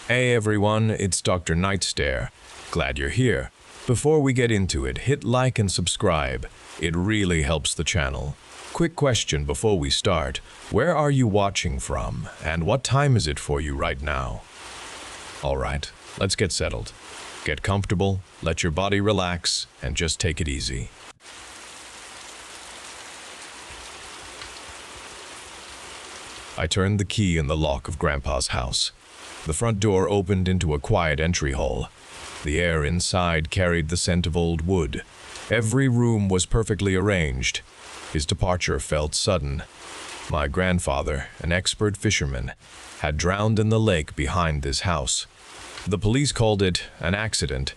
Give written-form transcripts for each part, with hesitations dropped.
Hey everyone, it's Dr. Nightstare. Glad you're here. Before we get into it, hit like and subscribe. It really helps the channel. Quick question before we start. Where are you watching from, and what time is it for you right now? Alright, let's get settled. Get comfortable, let your body relax, and just take it easy. I turned the key in the lock of Grandpa's house. The front door opened into a quiet entry hall. The air inside carried the scent of old wood. Every room was perfectly arranged. His departure felt sudden. My grandfather, an expert fisherman, had drowned in the lake behind this house. The police called it an accident.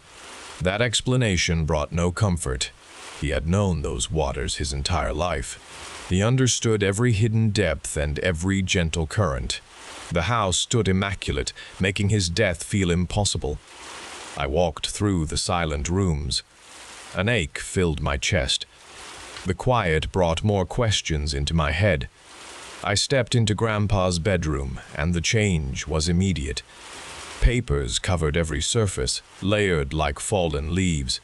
That explanation brought no comfort. He had known those waters his entire life. He understood every hidden depth and every gentle current. The house stood immaculate, making his death feel impossible. I walked through the silent rooms. An ache filled my chest. The quiet brought more questions into my head. I stepped into Grandpa's bedroom, and the change was immediate. Papers covered every surface, layered like fallen leaves.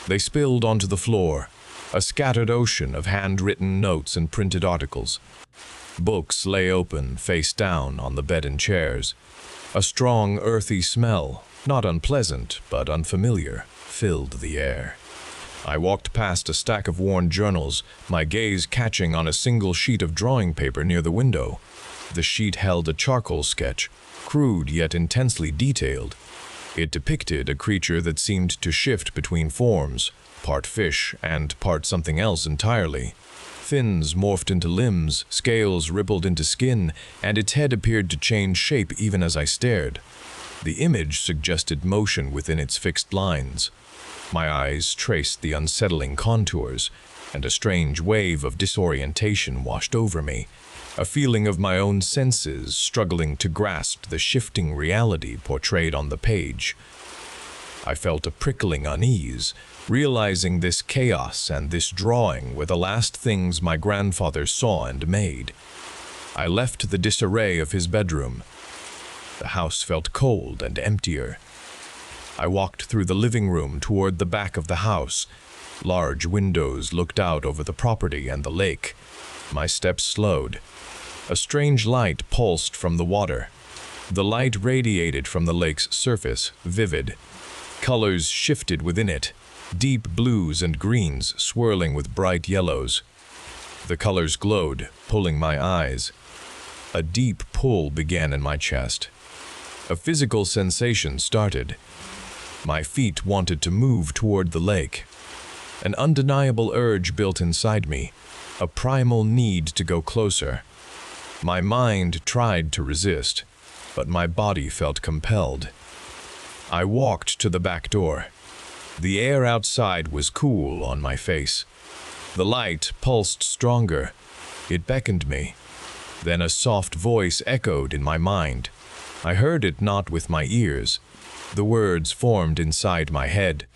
They spilled onto the floor, a scattered ocean of handwritten notes and printed articles. Books lay open, face down, on the bed and chairs. A strong, earthy smell, not unpleasant but unfamiliar, filled the air. I walked past a stack of worn journals, my gaze catching on a single sheet of drawing paper near the window. The sheet held a charcoal sketch, crude yet intensely detailed. It depicted a creature that seemed to shift between forms, part fish and part something else entirely. Fins morphed into limbs, scales rippled into skin, and its head appeared to change shape even as I stared. The image suggested motion within its fixed lines. My eyes traced the unsettling contours, and a strange wave of disorientation washed over me, a feeling of my own senses struggling to grasp the shifting reality portrayed on the page. I felt a prickling unease, realizing this chaos and this drawing were the last things my grandfather saw and made. I left the disarray of his bedroom. The house felt cold and emptier. I walked through the living room toward the back of the house. Large windows looked out over the property and the lake. My steps slowed. A strange light pulsed from the water. The light radiated from the lake's surface, vivid. Colors shifted within it, deep blues and greens swirling with bright yellows. The colors glowed, pulling my eyes. A deep pull began in my chest. A physical sensation started. My feet wanted to move toward the lake. An undeniable urge built inside me, a primal need to go closer. My mind tried to resist, but my body felt compelled. I walked to the back door. The air outside was cool on my face. The light pulsed stronger. It beckoned me. Then a soft voice echoed in my mind. I heard it not with my ears. The words formed inside my head.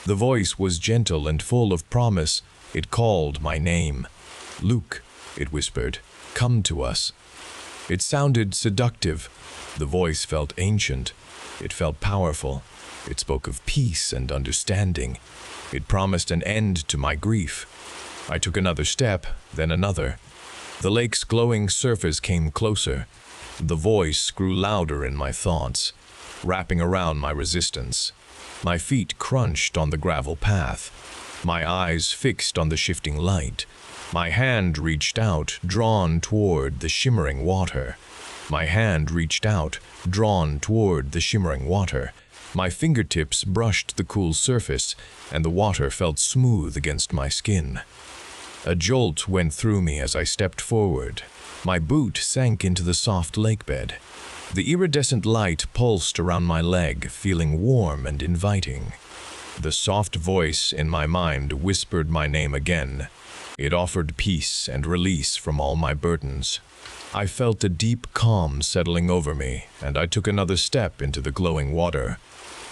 The voice was gentle and full of promise. It called my name. "Luke," it whispered, "come to us." It sounded seductive. The voice felt ancient. It felt powerful. It spoke of peace and understanding. It promised an end to my grief. I took another step, then another. The lake's glowing surface came closer. The voice grew louder in my thoughts, wrapping around my resistance. My feet crunched on the gravel path. My eyes fixed on the shifting light. My hand reached out, drawn toward the shimmering water. My hand reached out, drawn toward the shimmering water. My fingertips brushed the cool surface, and the water felt smooth against my skin. A jolt went through me as I stepped forward. My boot sank into the soft lake bed. The iridescent light pulsed around my leg, feeling warm and inviting. The soft voice in my mind whispered my name again. It offered peace and release from all my burdens. I felt a deep calm settling over me, and I took another step into the glowing water.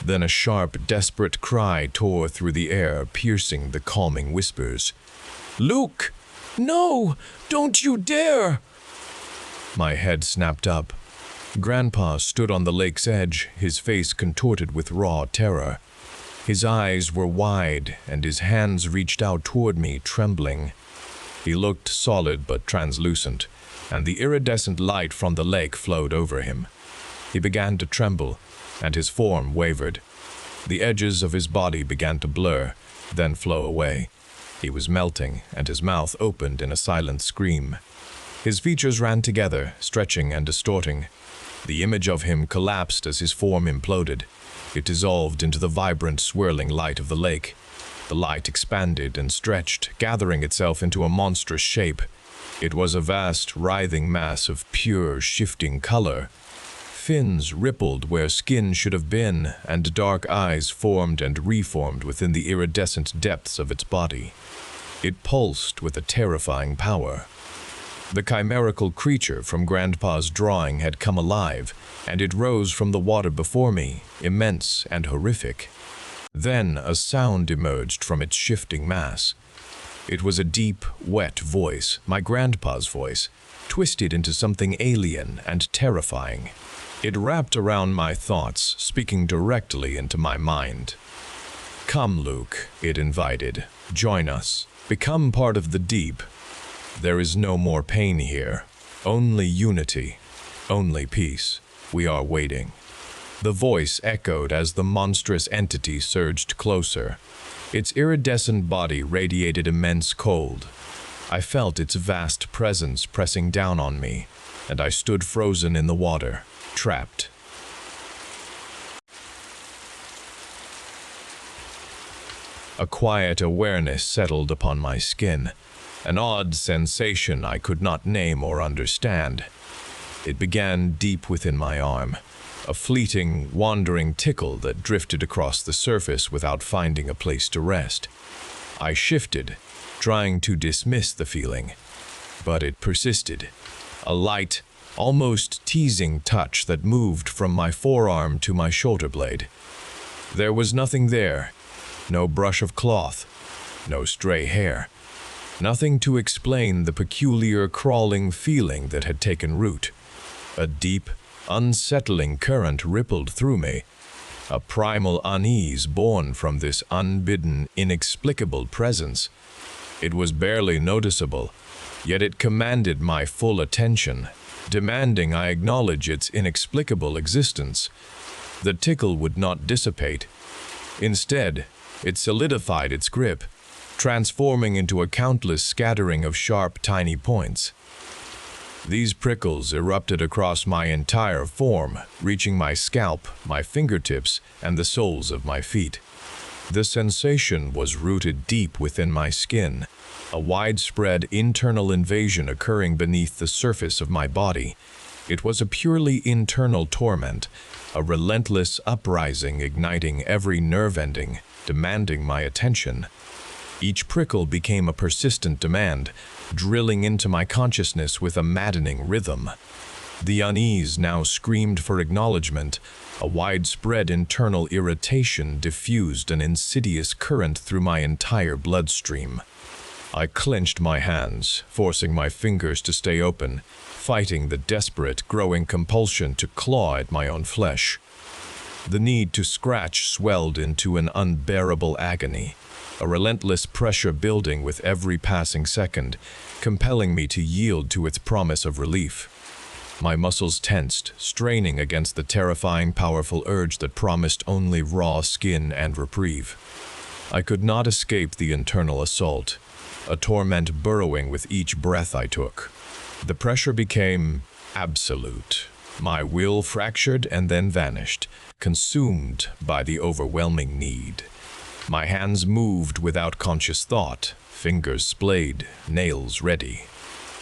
Then a sharp, desperate cry tore through the air, piercing the calming whispers. "Luke! No! Don't you dare!" My head snapped up. Grandpa stood on the lake's edge, his face contorted with raw terror. His eyes were wide, and his hands reached out toward me, trembling. He looked solid but translucent, and the iridescent light from the lake flowed over him. He began to tremble, and his form wavered. The edges of his body began to blur, then flow away. He was melting, and his mouth opened in a silent scream. His features ran together, stretching and distorting. The image of him collapsed as his form imploded. It dissolved into the vibrant, swirling light of the lake. The light expanded and stretched, gathering itself into a monstrous shape. It was a vast, writhing mass of pure, shifting color. Fins rippled where skin should have been, and dark eyes formed and reformed within the iridescent depths of its body. It pulsed with a terrifying power. The chimerical creature from Grandpa's drawing had come alive, and it rose from the water before me, immense and horrific. Then a sound emerged from its shifting mass. It was a deep, wet voice, my grandpa's voice, twisted into something alien and terrifying. It wrapped around my thoughts, speaking directly into my mind. "Come, Luke," it invited. "Join us. Become part of the deep. There is no more pain here. Only unity. Only peace. We are waiting." The voice echoed as the monstrous entity surged closer. Its iridescent body radiated immense cold. I felt its vast presence pressing down on me, and I stood frozen in the water, trapped. A quiet awareness settled upon my skin, an odd sensation I could not name or understand. It began deep within my arm, a fleeting, wandering tickle that drifted across the surface without finding a place to rest. I shifted, trying to dismiss the feeling, but it persisted. A light, almost teasing touch that moved from my forearm to my shoulder blade. There was nothing there, no brush of cloth, no stray hair, nothing to explain the peculiar crawling feeling that had taken root. A deep, unsettling current rippled through me, a primal unease born from this unbidden, inexplicable presence. It was barely noticeable, yet it commanded my full attention, demanding I acknowledge its inexplicable existence. The tickle would not dissipate. Instead, it solidified its grip, transforming into a countless scattering of sharp, tiny points. These prickles erupted across my entire form, reaching my scalp, my fingertips, and the soles of my feet. The sensation was rooted deep within my skin, a widespread internal invasion occurring beneath the surface of my body. It was a purely internal torment, a relentless uprising igniting every nerve ending, demanding my attention. Each prickle became a persistent demand, drilling into my consciousness with a maddening rhythm. The unease now screamed for acknowledgement. A widespread internal irritation diffused an insidious current through my entire bloodstream. I clenched my hands, forcing my fingers to stay open, fighting the desperate, growing compulsion to claw at my own flesh. The need to scratch swelled into an unbearable agony, a relentless pressure building with every passing second, compelling me to yield to its promise of relief. My muscles tensed, straining against the terrifying, powerful urge that promised only raw skin and reprieve. I could not escape the internal assault, a torment burrowing with each breath I took. The pressure became absolute. My will fractured and then vanished, consumed by the overwhelming need. My hands moved without conscious thought, fingers splayed, nails ready.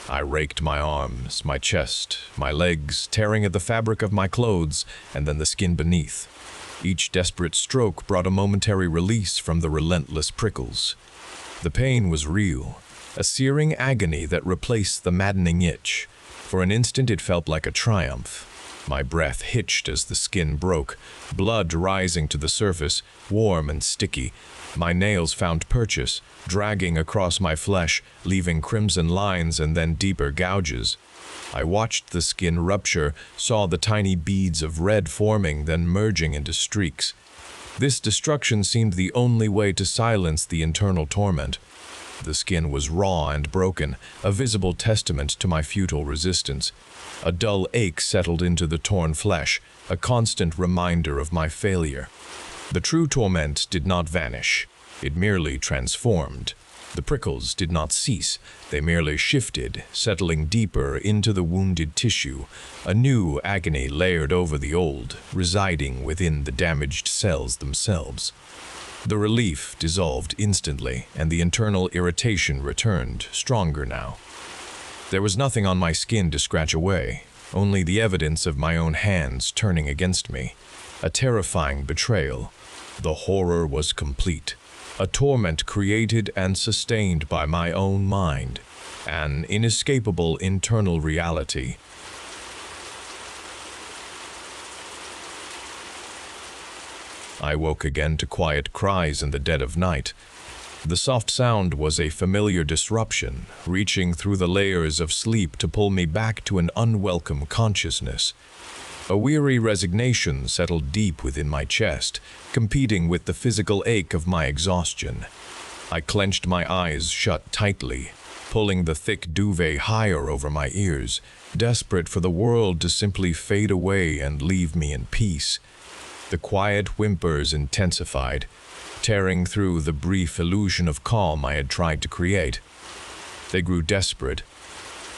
I raked my arms, my chest, my legs, tearing at the fabric of my clothes and then the skin beneath. Each desperate stroke brought a momentary release from the relentless prickles. The pain was real, a searing agony that replaced the maddening itch. For an instant it felt like a triumph. My breath hitched as the skin broke, blood rising to the surface, warm and sticky. My nails found purchase, dragging across my flesh, leaving crimson lines and then deeper gouges. I watched the skin rupture, saw the tiny beads of red forming, then merging into streaks. This destruction seemed the only way to silence the internal torment. The skin was raw and broken, a visible testament to my futile resistance. A dull ache settled into the torn flesh, a constant reminder of my failure. The true torment did not vanish. It merely transformed. The prickles did not cease. They merely shifted, settling deeper into the wounded tissue. A new agony layered over the old, residing within the damaged cells themselves. The relief dissolved instantly, and the internal irritation returned, stronger now. There was nothing on my skin to scratch away, only the evidence of my own hands turning against me. A terrifying betrayal. The horror was complete. A torment created and sustained by my own mind. An inescapable internal reality. I woke again to quiet cries in the dead of night. The soft sound was a familiar disruption, reaching through the layers of sleep to pull me back to an unwelcome consciousness. A weary resignation settled deep within my chest, competing with the physical ache of my exhaustion. I clenched my eyes shut tightly, pulling the thick duvet higher over my ears, desperate for the world to simply fade away and leave me in peace. The quiet whimpers intensified, tearing through the brief illusion of calm I had tried to create. They grew desperate,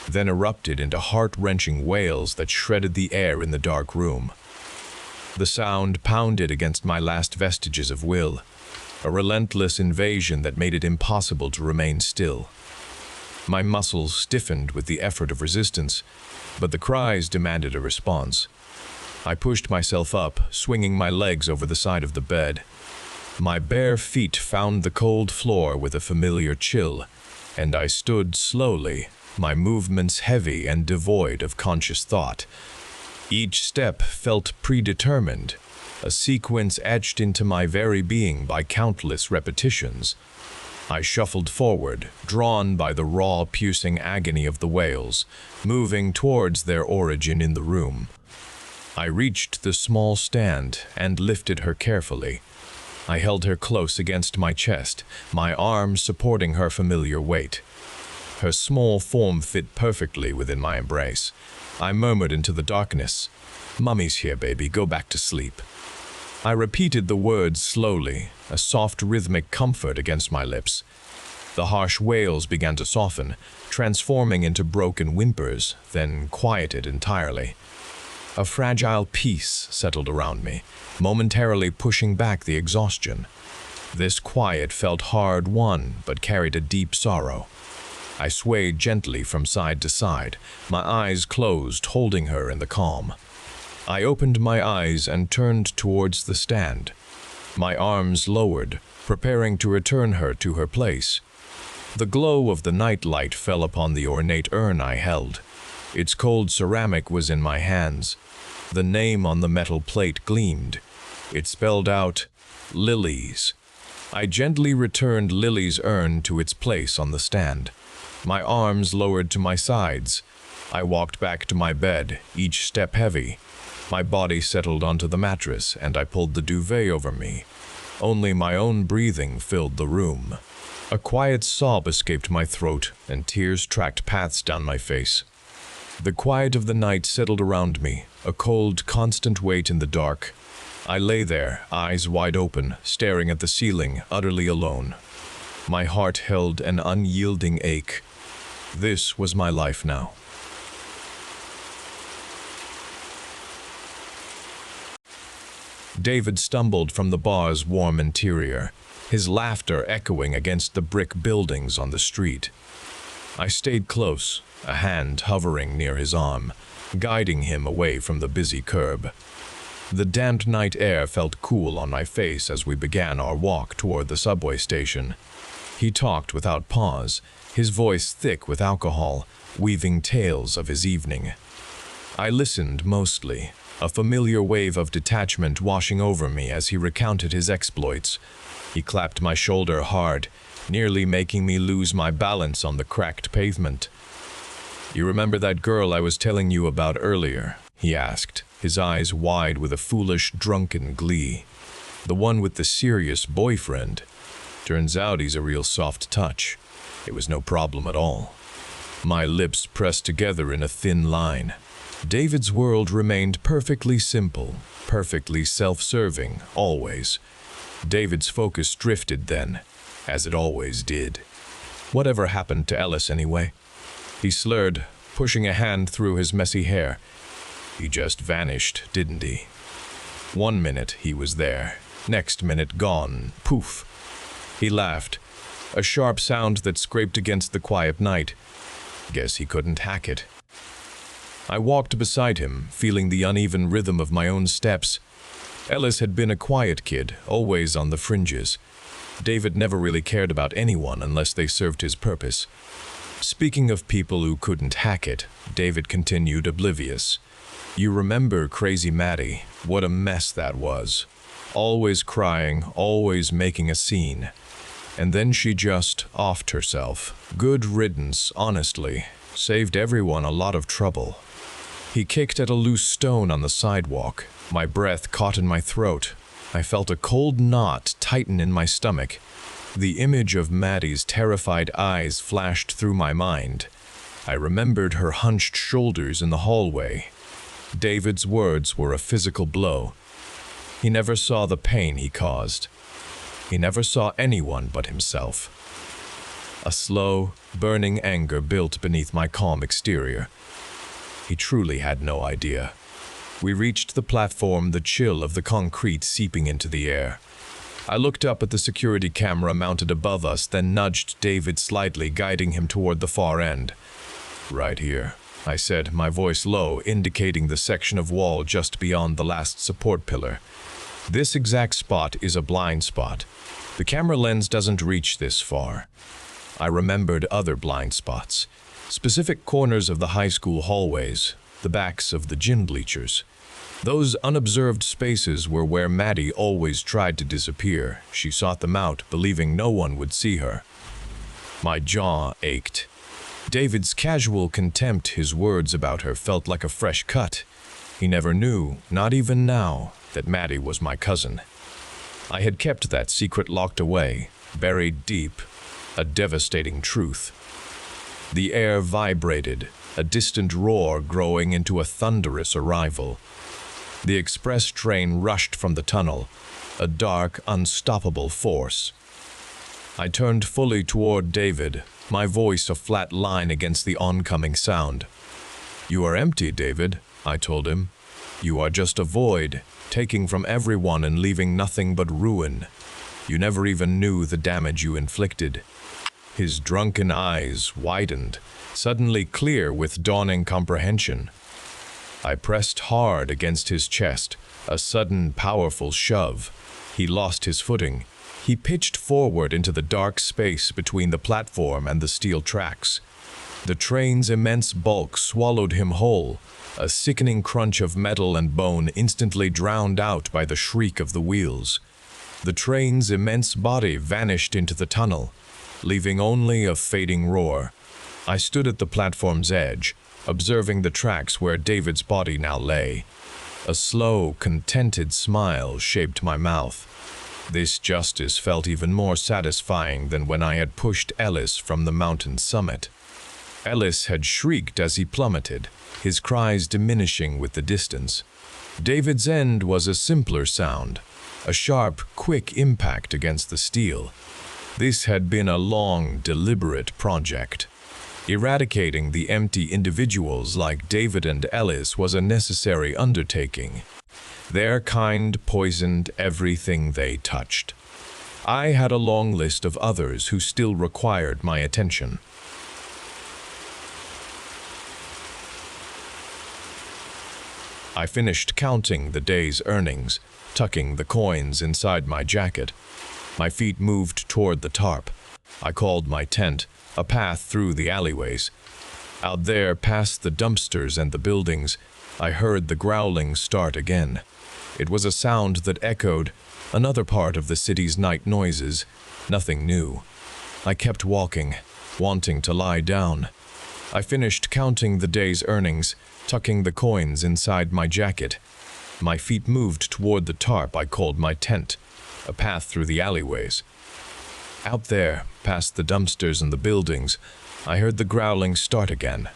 then erupted into heart-wrenching wails that shredded the air in the dark room. The sound pounded against my last vestiges of will, a relentless invasion that made it impossible to remain still. My muscles stiffened with the effort of resistance, but the cries demanded a response. I pushed myself up, swinging my legs over the side of the bed. My bare feet found the cold floor with a familiar chill, and I stood slowly, my movements heavy and devoid of conscious thought. Each step felt predetermined, a sequence etched into my very being by countless repetitions. I shuffled forward, drawn by the raw, piercing agony of the wails, moving towards their origin in the room. I reached the small stand and lifted her carefully. I held her close against my chest, my arms supporting her familiar weight. Her small form fit perfectly within my embrace. I murmured into the darkness, "Mummy's here, baby, go back to sleep." I repeated the words slowly, a soft rhythmic comfort against my lips. The harsh wails began to soften, transforming into broken whimpers, then quieted entirely. A fragile peace settled around me, momentarily pushing back the exhaustion. This quiet felt hard-won, but carried a deep sorrow. I swayed gently from side to side, my eyes closed, holding her in the calm. I opened my eyes and turned towards the stand. My arms lowered, preparing to return her to her place. The glow of the nightlight fell upon the ornate urn I held. Its cold ceramic was in my hands. The name on the metal plate gleamed. It spelled out, "Lilies." I gently returned Lily's urn to its place on the stand. My arms lowered to my sides. I walked back to my bed, each step heavy. My body settled onto the mattress, and I pulled the duvet over me. Only my own breathing filled the room. A quiet sob escaped my throat, and tears tracked paths down my face. The quiet of the night settled around me, a cold, constant weight in the dark. I lay there, eyes wide open, staring at the ceiling, utterly alone. My heart held an unyielding ache. This was my life now. David stumbled from the bar's warm interior, his laughter echoing against the brick buildings on the street. I stayed close, a hand hovering near his arm, guiding him away from the busy curb. The damp night air felt cool on my face as we began our walk toward the subway station. He talked without pause, his voice thick with alcohol, weaving tales of his evening. I listened mostly, a familiar wave of detachment washing over me as he recounted his exploits. He clapped my shoulder hard, nearly making me lose my balance on the cracked pavement. "You remember that girl I was telling you about earlier?" he asked, his eyes wide with a foolish, drunken glee. "The one with the serious boyfriend. Turns out he's a real soft touch. It was no problem at all." My lips pressed together in a thin line. David's world remained perfectly simple, perfectly self-serving, always. David's focus drifted then, as it always did. Whatever happened to Ellis anyway? He slurred, pushing a hand through his messy hair. He just vanished, didn't he? One minute he was there, next minute gone, poof. He laughed, a sharp sound that scraped against the quiet night. Guess he couldn't hack it. I walked beside him, feeling the uneven rhythm of my own steps. Ellis had been a quiet kid, always on the fringes. David never really cared about anyone unless they served his purpose. Speaking of people who couldn't hack it, David continued, oblivious. "You remember Crazy Maddie? What a mess that was. Always crying, always making a scene. And then she just offed herself. Good riddance, honestly. Saved everyone a lot of trouble." He kicked at a loose stone on the sidewalk. My breath caught in my throat. I felt a cold knot tighten in my stomach. The image of Maddie's terrified eyes flashed through my mind. I remembered her hunched shoulders in the hallway. David's words were a physical blow. He never saw the pain he caused. He never saw anyone but himself. A slow, burning anger built beneath my calm exterior. He truly had no idea. We reached the platform, the chill of the concrete seeping into the air. I looked up at the security camera mounted above us, then nudged David slightly, guiding him toward the far end. "Right here," I said, my voice low, indicating the section of wall just beyond the last support pillar. "This exact spot is a blind spot. The camera lens doesn't reach this far." I remembered other blind spots. Specific corners of the high school hallways, the backs of the gym bleachers. Those unobserved spaces were where Maddie always tried to disappear. She sought them out, believing no one would see her. My jaw ached. David's casual contempt, his words about her, felt like a fresh cut. He never knew, not even now, that Maddie was my cousin. I had kept that secret locked away, buried deep, a devastating truth. The air vibrated, a distant roar growing into a thunderous arrival. The express train rushed from the tunnel, a dark, unstoppable force. I turned fully toward David, my voice a flat line against the oncoming sound. "You are empty, David," I told him. "You are just a void, taking from everyone and leaving nothing but ruin. You never even knew the damage you inflicted." His drunken eyes widened, suddenly clear with dawning comprehension. I pressed hard against his chest, a sudden, powerful shove. He lost his footing. He pitched forward into the dark space between the platform and the steel tracks. The train's immense bulk swallowed him whole, a sickening crunch of metal and bone instantly drowned out by the shriek of the wheels. The train's immense body vanished into the tunnel, leaving only a fading roar. I stood at the platform's edge, observing the tracks where David's body now lay. A slow, contented smile shaped my mouth. This justice felt even more satisfying than when I had pushed Ellis from the mountain summit. Ellis had shrieked as he plummeted, his cries diminishing with the distance. David's end was a simpler sound, a sharp, quick impact against the steel. This had been a long, deliberate project. Eradicating the empty individuals like David and Ellis was a necessary undertaking. Their kind poisoned everything they touched. I had a long list of others who still required my attention. I finished counting the day's earnings, tucking the coins inside my jacket. My feet moved toward the tarp. I called my tent, a path through the alleyways. Out there, past the dumpsters and the buildings, I heard the growling start again. It was a sound that echoed, another part of the city's night noises, nothing new. I kept walking, wanting to lie down. I finished counting the day's earnings, tucking the coins inside my jacket. My feet moved toward the tarp I called my tent, a path through the alleyways. Out there, past the dumpsters and the buildings, I heard the growling start again.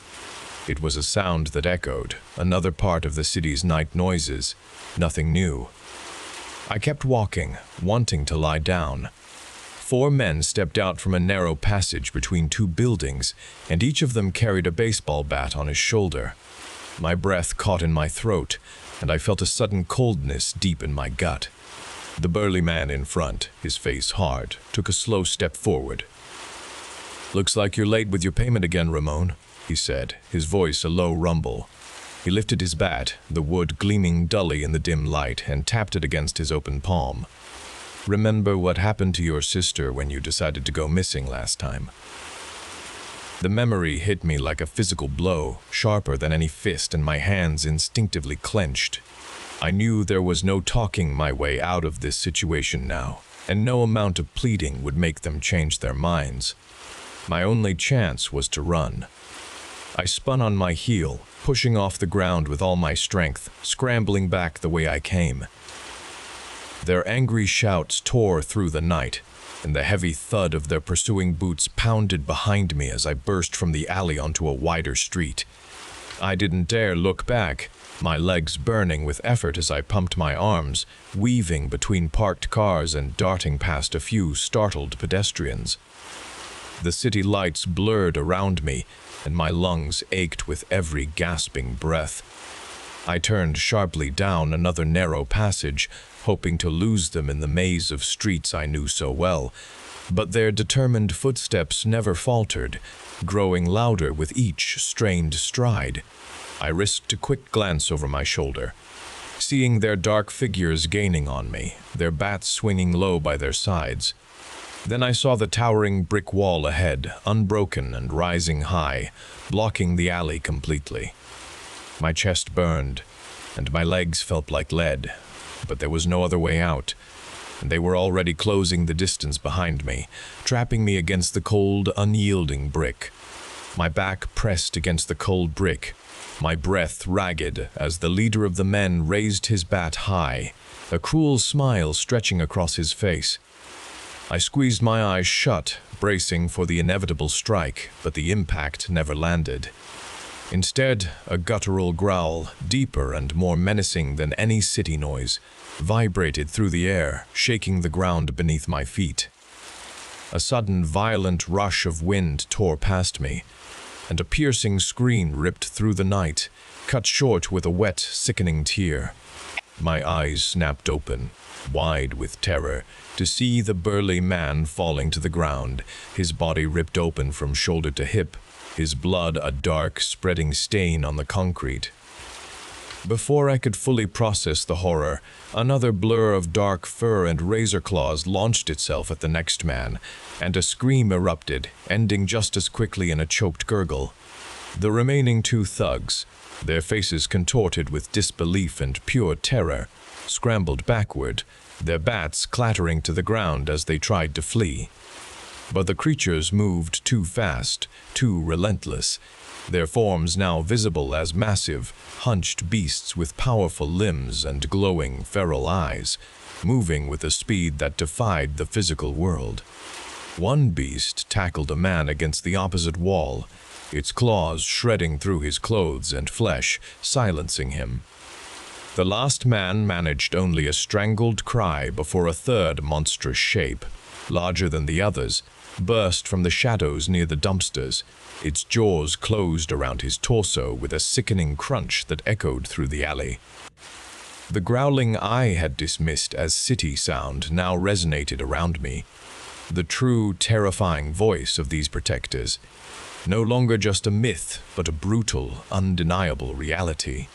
It was a sound that echoed, another part of the city's night noises, nothing new. I kept walking, wanting to lie down. 4 men stepped out from a narrow passage between 2 buildings, and each of them carried a baseball bat on his shoulder. My breath caught in my throat, and I felt a sudden coldness deep in my gut. The burly man in front, his face hard, took a slow step forward. "Looks like you're late with your payment again, Ramon," he said, his voice a low rumble. He lifted his bat, the wood gleaming dully in the dim light, and tapped it against his open palm. "Remember what happened to your sister when you decided to go missing last time?" The memory hit me like a physical blow, sharper than any fist, and my hands instinctively clenched. I knew there was no talking my way out of this situation now, and no amount of pleading would make them change their minds. My only chance was to run. I spun on my heel, pushing off the ground with all my strength, scrambling back the way I came. Their angry shouts tore through the night, and the heavy thud of their pursuing boots pounded behind me as I burst from the alley onto a wider street. I didn't dare look back, my legs burning with effort as I pumped my arms, weaving between parked cars and darting past a few startled pedestrians. The city lights blurred around me, and my lungs ached with every gasping breath. I turned sharply down another narrow passage, hoping to lose them in the maze of streets I knew so well, but their determined footsteps never faltered, growing louder with each strained stride. I risked a quick glance over my shoulder, seeing their dark figures gaining on me, their bats swinging low by their sides. Then I saw the towering brick wall ahead, unbroken and rising high, blocking the alley completely. My chest burned, and my legs felt like lead, but there was no other way out, and they were already closing the distance behind me, trapping me against the cold, unyielding brick. My back pressed against the cold brick, my breath ragged as the leader of the men raised his bat high, a cruel smile stretching across his face. I squeezed my eyes shut, bracing for the inevitable strike, but the impact never landed. Instead, a guttural growl, deeper and more menacing than any city noise, vibrated through the air, shaking the ground beneath my feet. A sudden, violent rush of wind tore past me, and a piercing scream ripped through the night, cut short with a wet, sickening tear. My eyes snapped open, wide with terror, to see the burly man falling to the ground, his body ripped open from shoulder to hip, his blood a dark, spreading stain on the concrete. Before I could fully process the horror, another blur of dark fur and razor claws launched itself at the next man, and a scream erupted, ending just as quickly in a choked gurgle. The remaining 2 thugs, their faces contorted with disbelief and pure terror, scrambled backward, their bats clattering to the ground as they tried to flee. But the creatures moved too fast, too relentless, their forms now visible as massive, hunched beasts with powerful limbs and glowing, feral eyes, moving with a speed that defied the physical world. One beast tackled a man against the opposite wall, its claws shredding through his clothes and flesh, silencing him. The last man managed only a strangled cry before a third monstrous shape, larger than the others, burst from the shadows near the dumpsters, its jaws closed around his torso with a sickening crunch that echoed through the alley. The growling I had dismissed as city sound now resonated around me, the true, terrifying voice of these protectors, no longer just a myth, but a brutal, undeniable reality.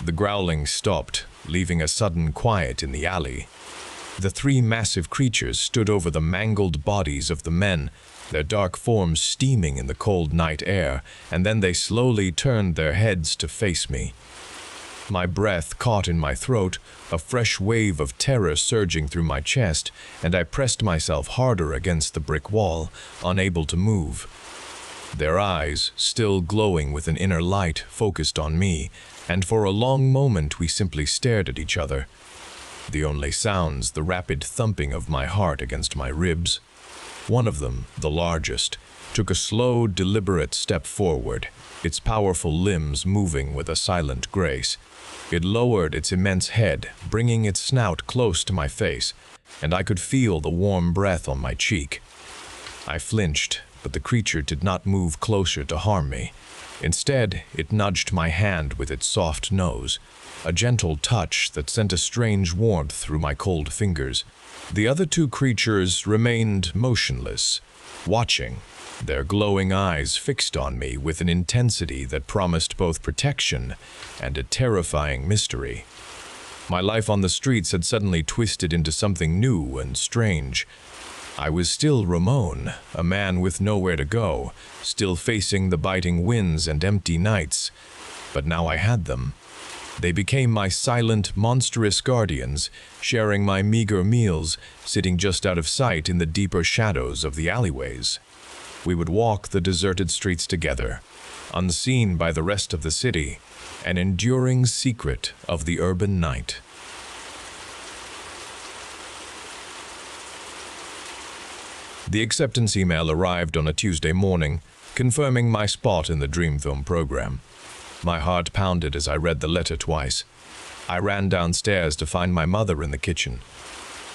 The growling stopped, leaving a sudden quiet in the alley. The 3 massive creatures stood over the mangled bodies of the men, their dark forms steaming in the cold night air, and then they slowly turned their heads to face me. My breath caught in my throat, a fresh wave of terror surging through my chest, and I pressed myself harder against the brick wall, unable to move. Their eyes, still glowing with an inner light, focused on me, and for a long moment we simply stared at each other. The only sounds, the rapid thumping of my heart against my ribs. One of them, the largest, took a slow, deliberate step forward, its powerful limbs moving with a silent grace. It lowered its immense head, bringing its snout close to my face, and I could feel the warm breath on my cheek. I flinched, but the creature did not move closer to harm me. Instead, it nudged my hand with its soft nose, a gentle touch that sent a strange warmth through my cold fingers. The other two creatures remained motionless, watching, their glowing eyes fixed on me with an intensity that promised both protection and a terrifying mystery. My life on the streets had suddenly twisted into something new and strange. I was still Ramon, a man with nowhere to go, still facing the biting winds and empty nights. But now I had them. They became my silent, monstrous guardians, sharing my meager meals, sitting just out of sight in the deeper shadows of the alleyways. We would walk the deserted streets together, unseen by the rest of the city, an enduring secret of the urban night. The acceptance email arrived on a Tuesday morning, confirming my spot in the Dream Film program. My heart pounded as I read the letter twice. I ran downstairs to find my mother in the kitchen.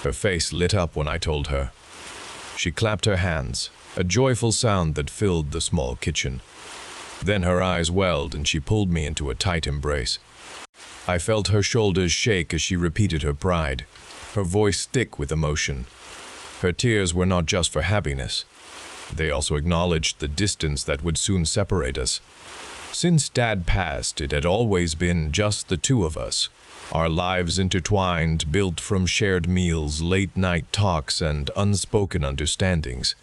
Her face lit up when I told her. She clapped her hands, a joyful sound that filled the small kitchen. Then her eyes welled and she pulled me into a tight embrace. I felt her shoulders shake as she repeated her pride, her voice thick with emotion. Her tears were not just for happiness. They also acknowledged the distance that would soon separate us. Since Dad passed, it had always been just the two of us, our lives intertwined, built from shared meals, late-night talks, and unspoken understandings.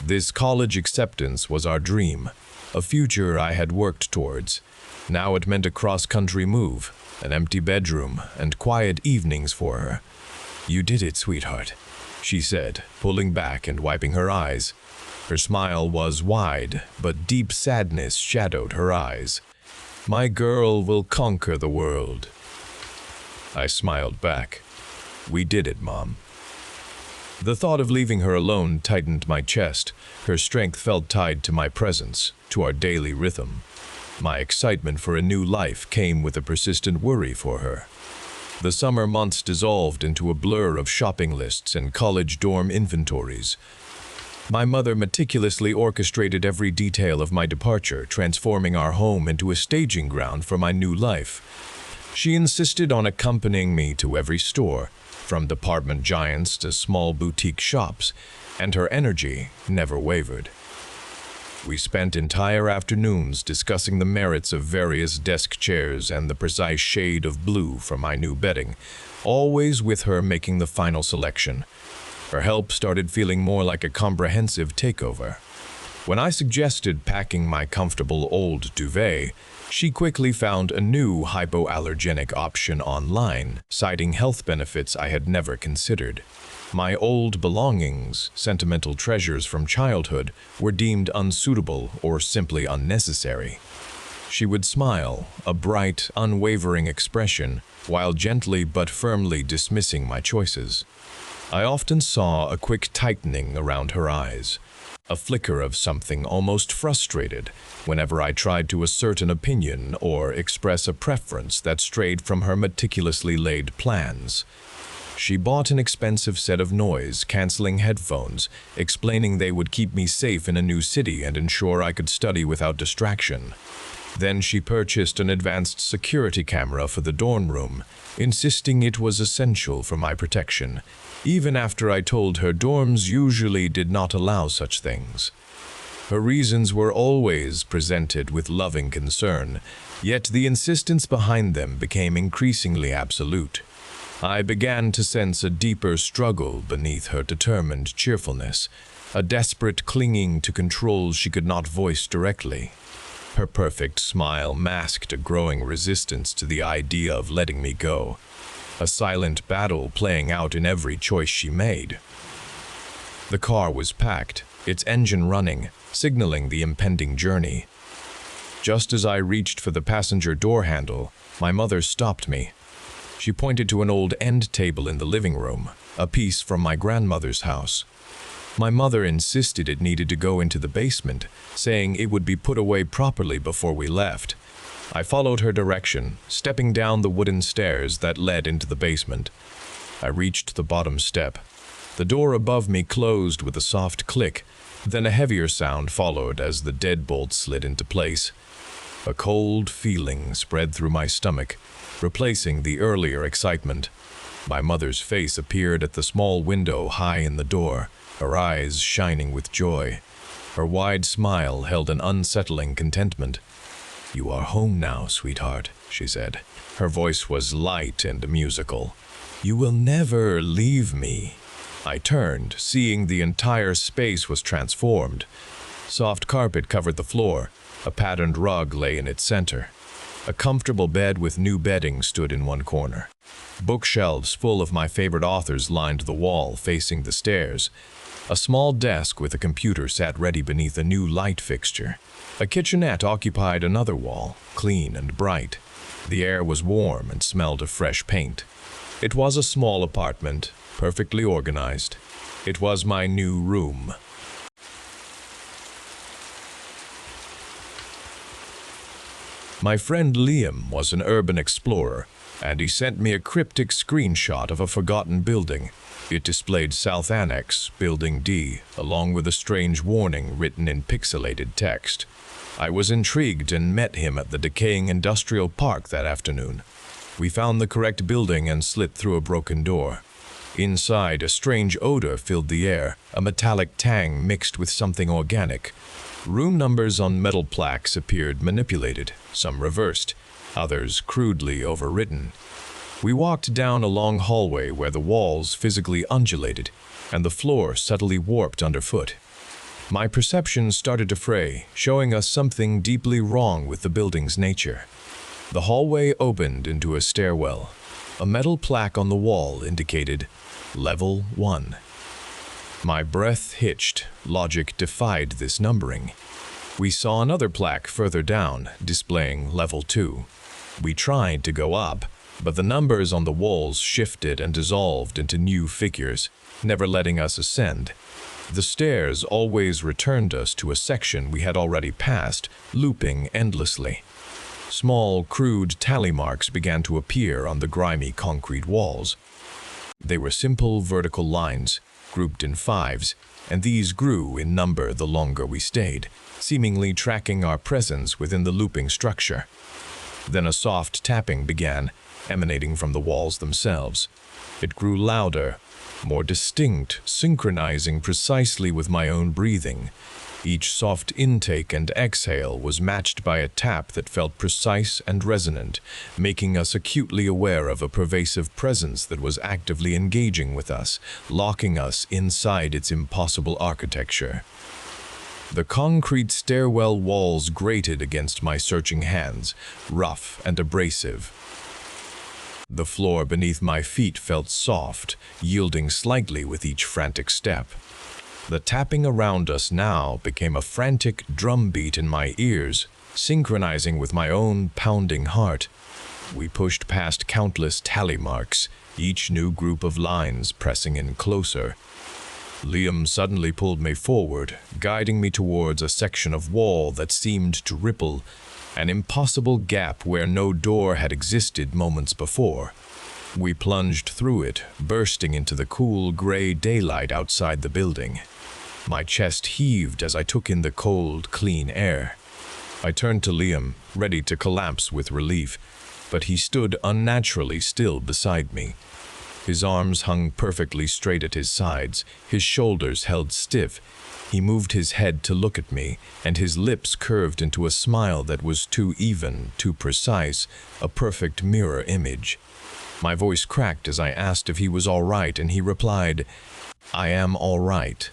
This college acceptance was our dream, a future I had worked towards. Now it meant a cross-country move, an empty bedroom, and quiet evenings for her. "You did it, sweetheart," she said, pulling back and wiping her eyes. Her smile was wide, but deep sadness shadowed her eyes. "My girl will conquer the world." I smiled back. "We did it, Mom." The thought of leaving her alone tightened my chest. Her strength felt tied to my presence, to our daily rhythm. My excitement for a new life came with a persistent worry for her. The summer months dissolved into a blur of shopping lists and college dorm inventories. My mother meticulously orchestrated every detail of my departure, transforming our home into a staging ground for my new life. She insisted on accompanying me to every store, from department giants to small boutique shops, and her energy never wavered. We spent entire afternoons discussing the merits of various desk chairs and the precise shade of blue for my new bedding, always with her making the final selection. Her help started feeling more like a comprehensive takeover. When I suggested packing my comfortable old duvet, she quickly found a new hypoallergenic option online, citing health benefits I had never considered. My old belongings, sentimental treasures from childhood, were deemed unsuitable or simply unnecessary. She would smile, a bright, unwavering expression, while gently but firmly dismissing my choices. I often saw a quick tightening around her eyes, a flicker of something almost frustrated whenever I tried to assert an opinion or express a preference that strayed from her meticulously laid plans. She bought an expensive set of noise-canceling headphones, explaining they would keep me safe in a new city and ensure I could study without distraction. Then she purchased an advanced security camera for the dorm room, insisting it was essential for my protection, even after I told her dorms usually did not allow such things. Her reasons were always presented with loving concern, yet the insistence behind them became increasingly absolute. I began to sense a deeper struggle beneath her determined cheerfulness, a desperate clinging to control she could not voice directly. Her perfect smile masked a growing resistance to the idea of letting me go, a silent battle playing out in every choice she made. The car was packed, its engine running, signaling the impending journey. Just as I reached for the passenger door handle, my mother stopped me. She pointed to an old end table in the living room, a piece from my grandmother's house. My mother insisted it needed to go into the basement, saying it would be put away properly before we left. I followed her direction, stepping down the wooden stairs that led into the basement. I reached the bottom step. The door above me closed with a soft click, then a heavier sound followed as the deadbolt slid into place. A cold feeling spread through my stomach, replacing the earlier excitement. My mother's face appeared at the small window high in the door, her eyes shining with joy. Her wide smile held an unsettling contentment. "You are home now, sweetheart," she said. Her voice was light and musical. "You will never leave me." I turned, seeing the entire space was transformed. Soft carpet covered the floor. A patterned rug lay in its center. A comfortable bed with new bedding stood in one corner. Bookshelves full of my favorite authors lined the wall facing the stairs. A small desk with a computer sat ready beneath a new light fixture. A kitchenette occupied another wall, clean and bright. The air was warm and smelled of fresh paint. It was a small apartment, perfectly organized. It was my new room. My friend Liam was an urban explorer, and he sent me a cryptic screenshot of a forgotten building. It displayed South Annex, Building D, along with a strange warning written in pixelated text. I was intrigued and met him at the decaying industrial park that afternoon. We found the correct building and slid through a broken door. Inside, a strange odor filled the air, a metallic tang mixed with something organic. Room numbers on metal plaques appeared manipulated, some reversed, others crudely overwritten. We walked down a long hallway where the walls physically undulated and the floor subtly warped underfoot. My perception started to fray, showing us something deeply wrong with the building's nature. The hallway opened into a stairwell. A metal plaque on the wall indicated Level 1. My breath hitched. Logic defied this numbering. We saw another plaque further down, displaying Level 2. We tried to go up, but the numbers on the walls shifted and dissolved into new figures, never letting us ascend. The stairs always returned us to a section we had already passed, looping endlessly. Small, crude tally marks began to appear on the grimy concrete walls. They were simple vertical lines, grouped in fives, and these grew in number the longer we stayed, seemingly tracking our presence within the looping structure. Then a soft tapping began, emanating from the walls themselves. It grew louder, more distinct, synchronizing precisely with my own breathing. Each soft intake and exhale was matched by a tap that felt precise and resonant, making us acutely aware of a pervasive presence that was actively engaging with us, locking us inside its impossible architecture. The concrete stairwell walls grated against my searching hands, rough and abrasive. The floor beneath my feet felt soft, yielding slightly with each frantic step. The tapping around us now became a frantic drumbeat in my ears, synchronizing with my own pounding heart. We pushed past countless tally marks, each new group of lines pressing in closer. Liam suddenly pulled me forward, guiding me towards a section of wall that seemed to ripple, an impossible gap where no door had existed moments before. We plunged through it, bursting into the cool gray daylight outside the building. My chest heaved as I took in the cold, clean air. I turned to Liam, ready to collapse with relief, but he stood unnaturally still beside me. His arms hung perfectly straight at his sides, his shoulders held stiff. He moved his head to look at me, and his lips curved into a smile that was too even, too precise, a perfect mirror image. My voice cracked as I asked if he was all right, and he replied, "I am all right."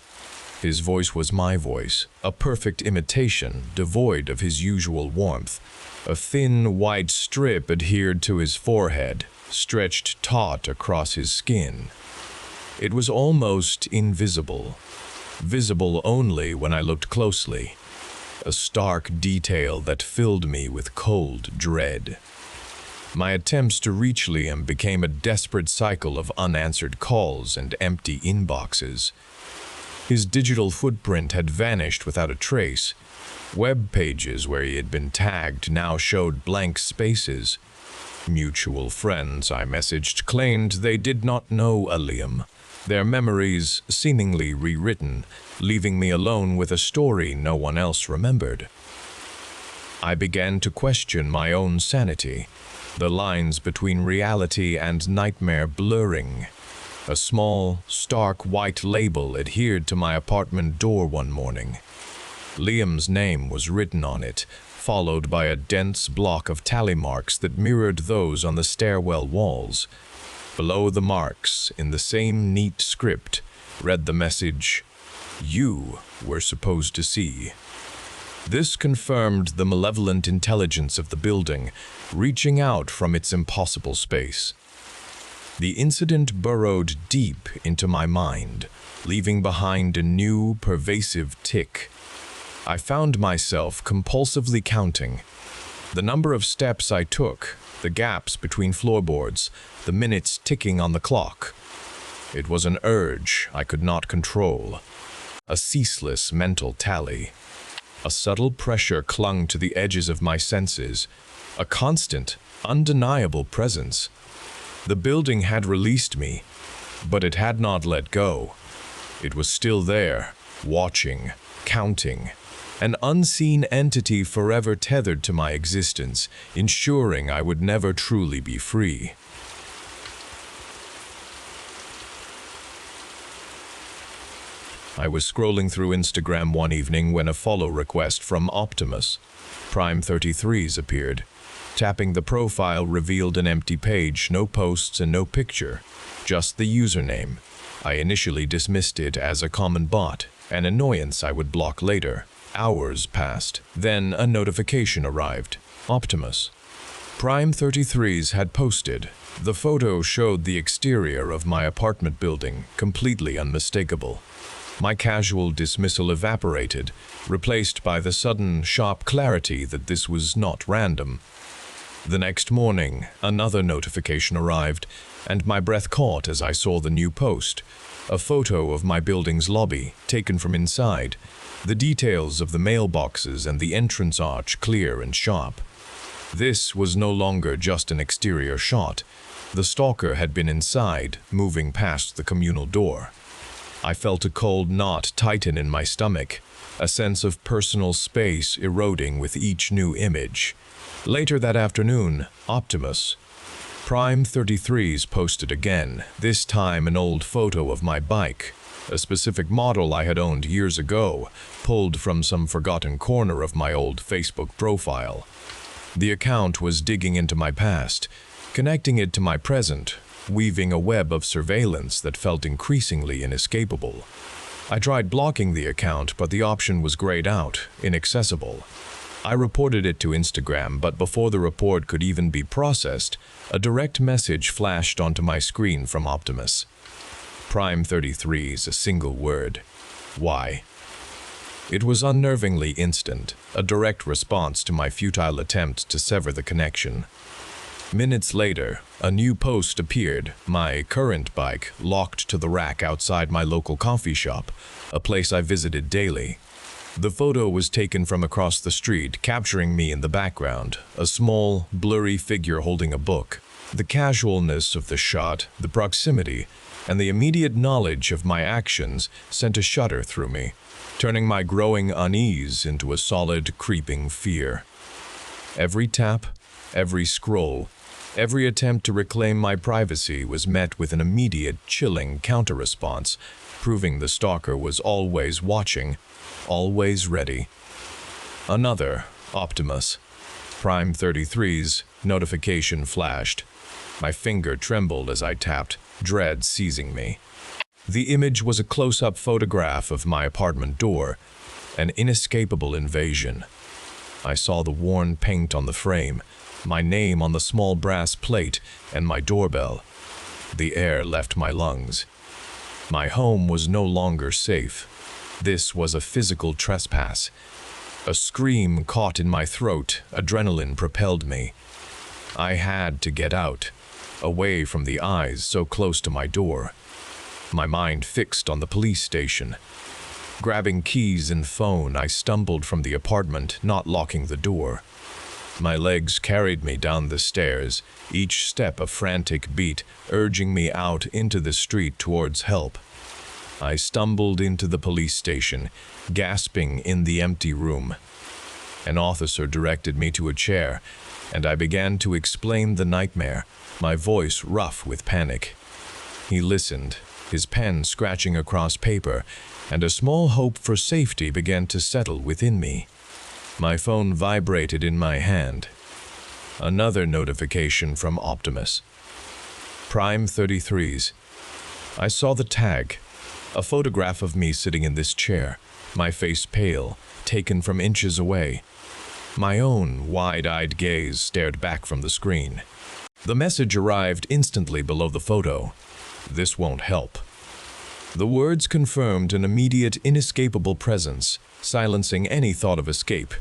His voice was my voice, a perfect imitation, devoid of his usual warmth. A thin, white strip adhered to his forehead, stretched taut across his skin. It was almost invisible. visible only when I looked closely, a stark detail that filled me with cold dread. My attempts to reach Liam became a desperate cycle of unanswered calls and empty inboxes. His digital footprint had vanished without a trace. Web pages where he had been tagged now showed blank spaces. Mutual friends I messaged claimed they did not know a Liam, their memories seemingly rewritten, leaving me alone with a story no one else remembered. I began to question my own sanity, the lines between reality and nightmare blurring. A small, stark white label adhered to my apartment door one morning. Liam's name was written on it, followed by a dense block of tally marks that mirrored those on the stairwell walls. Below the marks, in the same neat script, read the message, "You were supposed to see." This confirmed the malevolent intelligence of the building, reaching out from its impossible space. The incident burrowed deep into my mind, leaving behind a new, pervasive tick. I found myself compulsively counting the number of steps I took, the gaps between floorboards, the minutes ticking on the clock. It was an urge I could not control, a ceaseless mental tally. A subtle pressure clung to the edges of my senses, a constant, undeniable presence. The building had released me, but it had not let go. It was still there, watching, counting, an unseen entity forever tethered to my existence, ensuring I would never truly be free. I was scrolling through Instagram one evening when a follow request from Optimus, Prime 33s, appeared. Tapping the profile revealed an empty page, no posts and no picture, just the username. I initially dismissed it as a common bot, an annoyance I would block later. Hours passed. Then a notification arrived. Optimus. Prime 33s had posted. The photo showed the exterior of my apartment building, completely unmistakable. My casual dismissal evaporated, replaced by the sudden, sharp clarity that this was not random. The next morning, another notification arrived, and my breath caught as I saw the new post. A photo of my building's lobby, taken from inside, the details of the mailboxes and the entrance arch clear and sharp. This was no longer just an exterior shot. The stalker had been inside, moving past the communal door. I felt a cold knot tighten in my stomach, a sense of personal space eroding with each new image. Later that afternoon, Optimus, Prime 33s, posted again, this time an old photo of my bike, a specific model I had owned years ago, pulled from some forgotten corner of my old Facebook profile. The account was digging into my past, connecting it to my present, weaving a web of surveillance that felt increasingly inescapable. I tried blocking the account, but the option was grayed out, inaccessible. I reported it to Instagram, but before the report could even be processed, a direct message flashed onto my screen from Optimus. Prime 33's, a single word. Why? It was unnervingly instant, a direct response to my futile attempt to sever the connection. Minutes later, a new post appeared, my current bike locked to the rack outside my local coffee shop, a place I visited daily. The photo was taken from across the street, capturing me in the background, a small, blurry figure holding a book. The casualness of the shot, the proximity, and the immediate knowledge of my actions sent a shudder through me, turning my growing unease into a solid, creeping fear. Every tap, every scroll, every attempt to reclaim my privacy was met with an immediate, chilling counter-response, proving the stalker was always watching, always ready. Another, Optimus, Prime 33's, notification flashed. My finger trembled as I tapped, dread seizing me. The image was a close-up photograph of my apartment door, an inescapable invasion. I saw the worn paint on the frame, my name on the small brass plate, and my doorbell. The air left my lungs. My home was no longer safe. This was a physical trespass. A scream caught in my throat, adrenaline propelled me. I had to get out, away from the eyes so close to my door. My mind fixed on the police station. Grabbing keys and phone, I stumbled from the apartment, not locking the door. My legs carried me down the stairs, each step a frantic beat, urging me out into the street towards help. I stumbled into the police station, gasping in the empty room. An officer directed me to a chair, and I began to explain the nightmare, my voice rough with panic. He listened, his pen scratching across paper, and a small hope for safety began to settle within me. My phone vibrated in my hand. Another notification from Optimus. Prime 33s. I saw the tag, a photograph of me sitting in this chair, my face pale, taken from inches away. My own wide-eyed gaze stared back from the screen. The message arrived instantly below the photo. This won't help. The words confirmed an immediate, inescapable presence, silencing any thought of escape.